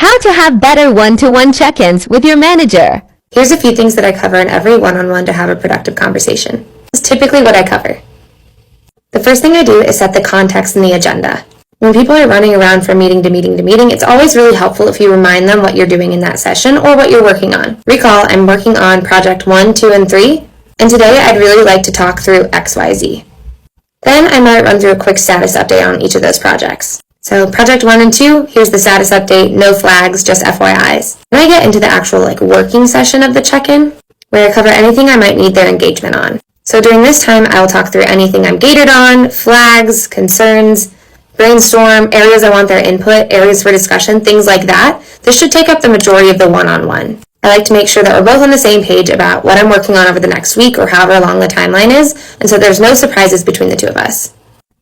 How to have better one-to-one check-ins with your manager. Here's a few things that I cover in every one-on-one to have a productive conversation. This is typically what I cover. The first thing I do is set the context and the agenda. When people are running around from meeting to meeting to meeting, it's always really helpful if you remind them what you're doing in that session or what you're working on. Recall, I'm working on project 1, 2, and 3, and today I'd really like to talk through XYZ. Then I might run through a quick status update on each of those projects. So project 1 and 2, here's the status update, no flags, just FYIs. Then I get into the actual working session of the check-in, where I cover anything I might need their engagement on. So during this time, I will talk through anything I'm gated on, flags, concerns, brainstorm, areas I want their input, areas for discussion, things like that. This should take up the majority of the one-on-one. I like to make sure that we're both on the same page about what I'm working on over the next week or however long the timeline is, and so there's no surprises between the two of us.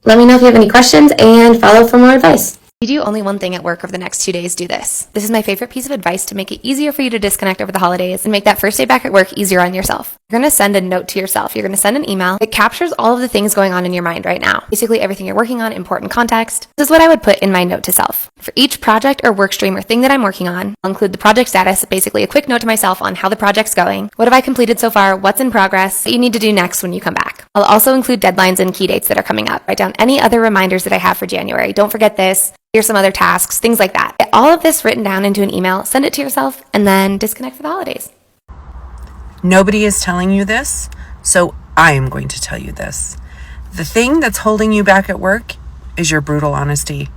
Let me know if you have any questions and follow for more advice. If you do only one thing at work over the next 2 days, do this. This is my favorite piece of advice to make it easier for you to disconnect over the holidays and make that first day back at work easier on yourself. You're going to send a note to yourself. You're going to send an email that captures all of the things going on in your mind right now. Basically everything you're working on, important context. This is what I would put in my note to self. For each project or work stream or thing that I'm working on, I'll include the project status, basically a quick note to myself on how the project's going. What have I completed so far? What's in progress? What you need to do next when you come back. I'll also include deadlines and key dates that are coming up. Write down any other reminders that I have for January. Don't forget this. Here's some other tasks, things like that. Get all of this written down into an email, send it to yourself, and then disconnect for the holidays. Nobody is telling you this, so I am going to tell you this. The thing that's holding you back at work is your brutal honesty.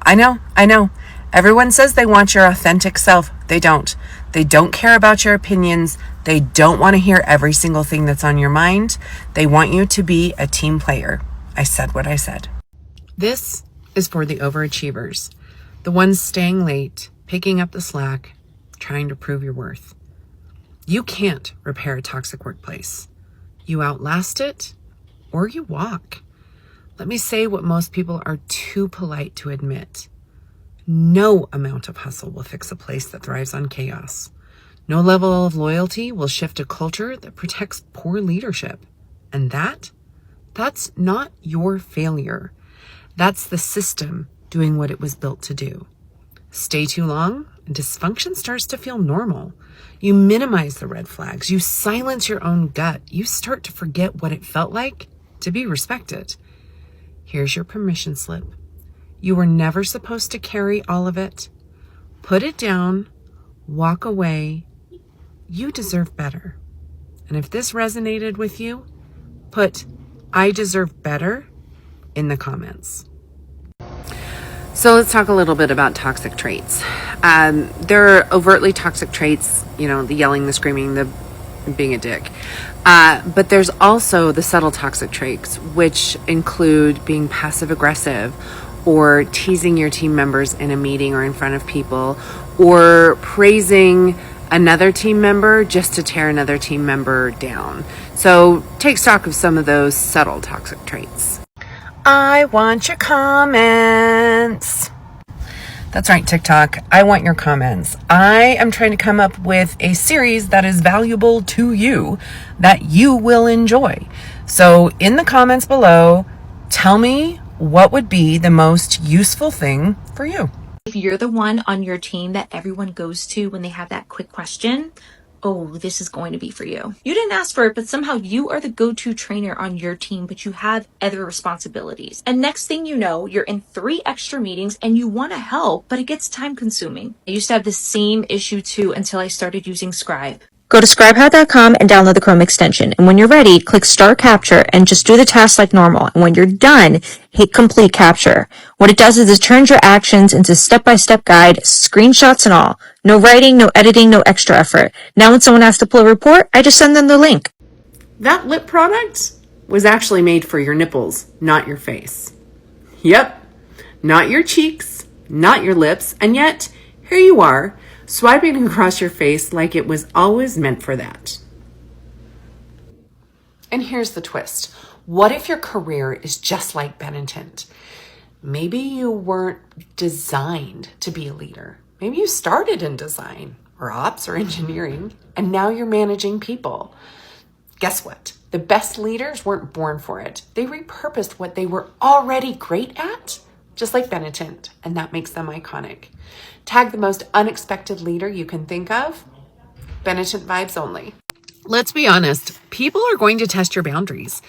I know. Everyone says they want your authentic self. They don't. They don't care about your opinions. They don't want to hear every single thing that's on your mind. They want you to be a team player. I said what I said. This is for the overachievers, the ones staying late, picking up the slack, trying to prove your worth. You can't repair a toxic workplace. You outlast it or you walk. Let me say what most people are too polite to admit. No amount of hustle will fix a place that thrives on chaos. No level of loyalty will shift a culture that protects poor leadership. And that's not your failure. That's the system doing what it was built to do. Stay too long, and dysfunction starts to feel normal. You minimize the red flags. You silence your own gut. You start to forget what it felt like to be respected. Here's your permission slip. You were never supposed to carry all of it. Put it down, walk away. You deserve better. And if this resonated with you, put "I deserve better" in the comments. So let's talk a little bit about toxic traits. There are overtly toxic traits, the yelling, the screaming, the being a dick. But there's also the subtle toxic traits, which include being passive aggressive or teasing your team members in a meeting or in front of people, or praising another team member just to tear another team member down. So take stock of some of those subtle toxic traits. I want your comments. That's right, TikTok. I want your comments. I am trying to come up with a series that is valuable to you, that you will enjoy. So in the comments below, tell me what would be the most useful thing for you. If you're the one on your team that everyone goes to when they have that quick question, oh, this is going to be for you. You didn't ask for it, but somehow you are the go-to trainer on your team, but you have other responsibilities. And next thing you know, you're in 3 extra meetings and you want to help, but it gets time consuming. I used to have the same issue too until I started using Scribe. Go to scribehat.com and download the Chrome extension. And when you're ready, click Start Capture and just do the task like normal. And when you're done, hit Complete Capture. What it does is it turns your actions into step-by-step guide, screenshots and all. No writing, no editing, no extra effort. Now when someone has to pull a report, I just send them the link. That lip product was actually made for your nipples, not your face. Yep, not your cheeks, not your lips, and yet here you are, swiping across your face like it was always meant for that. And here's the twist. What if your career is just like Bennington? Maybe you weren't designed to be a leader. Maybe you started in design or ops or engineering, and now you're managing people. Guess what? The best leaders weren't born for it. They repurposed what they were already great at just like Benetint, and that makes them iconic. Tag the most unexpected leader you can think of. Benetint vibes only. Let's be honest, people are going to test your boundaries.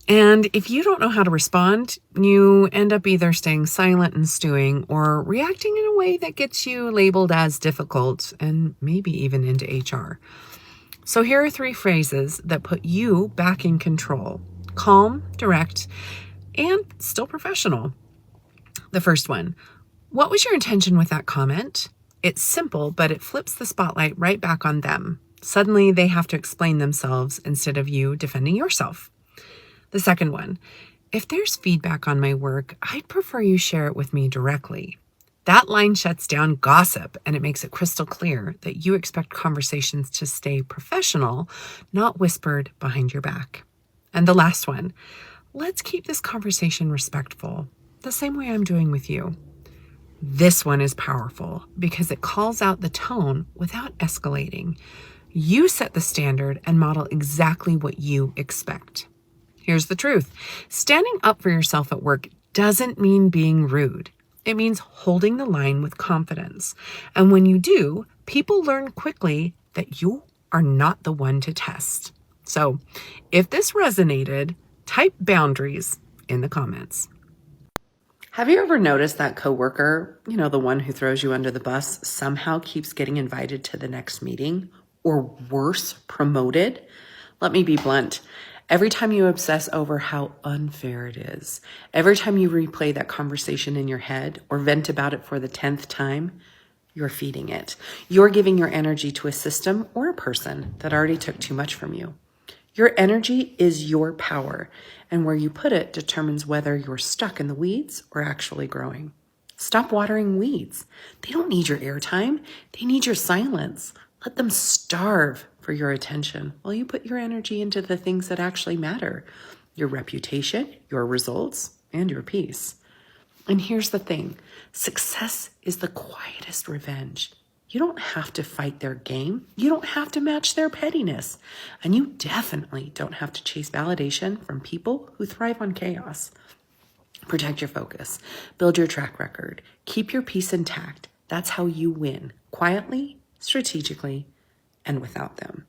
And if you don't know how to respond, you end up either staying silent and stewing or reacting in a way that gets you labeled as difficult and maybe even into HR. So here are 3 phrases that put you back in control. Calm, direct, and still professional. The first one, what was your intention with that comment? It's simple, but it flips the spotlight right back on them. Suddenly they have to explain themselves instead of you defending yourself. The second one, if there's feedback on my work, I'd prefer you share it with me directly. That line shuts down gossip, and it makes it crystal clear that you expect conversations to stay professional, not whispered behind your back. And the last one, let's keep this conversation respectful, the same way I'm doing with you. This one is powerful because it calls out the tone without escalating. You set the standard and model exactly what you expect. Here's the truth. Standing up for yourself at work doesn't mean being rude. It means holding the line with confidence. And when you do, people learn quickly that you are not the one to test. So if this resonated, type boundaries in the comments. Have you ever noticed that coworker, the one who throws you under the bus, somehow keeps getting invited to the next meeting, or worse, promoted? Let me be blunt. Every time you obsess over how unfair it is, every time you replay that conversation in your head or vent about it for the 10th time, you're feeding it. You're giving your energy to a system or a person that already took too much from you. Your energy is your power, and where you put it determines whether you're stuck in the weeds or actually growing. Stop watering weeds. They don't need your airtime. They need your silence. Let them starve for your attention while you put your energy into the things that actually matter: your reputation, your results, and your peace. And here's the thing. Success is the quietest revenge. You don't have to fight their game. You don't have to match their pettiness. And you definitely don't have to chase validation from people who thrive on chaos. Protect your focus. Build your track record. Keep your peace intact. That's how you win. Quietly, strategically, and without them.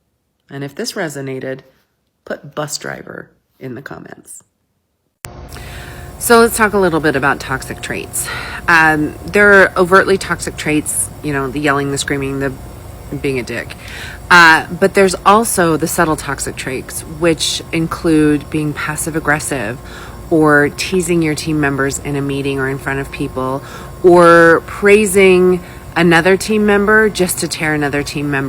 And if this resonated, put bus driver in the comments. So let's talk a little bit about toxic traits. There are overtly toxic traits, the yelling, the screaming, the being a dick. But there's also the subtle toxic traits, which include being passive aggressive, or teasing your team members in a meeting or in front of people, or praising another team member just to tear another team member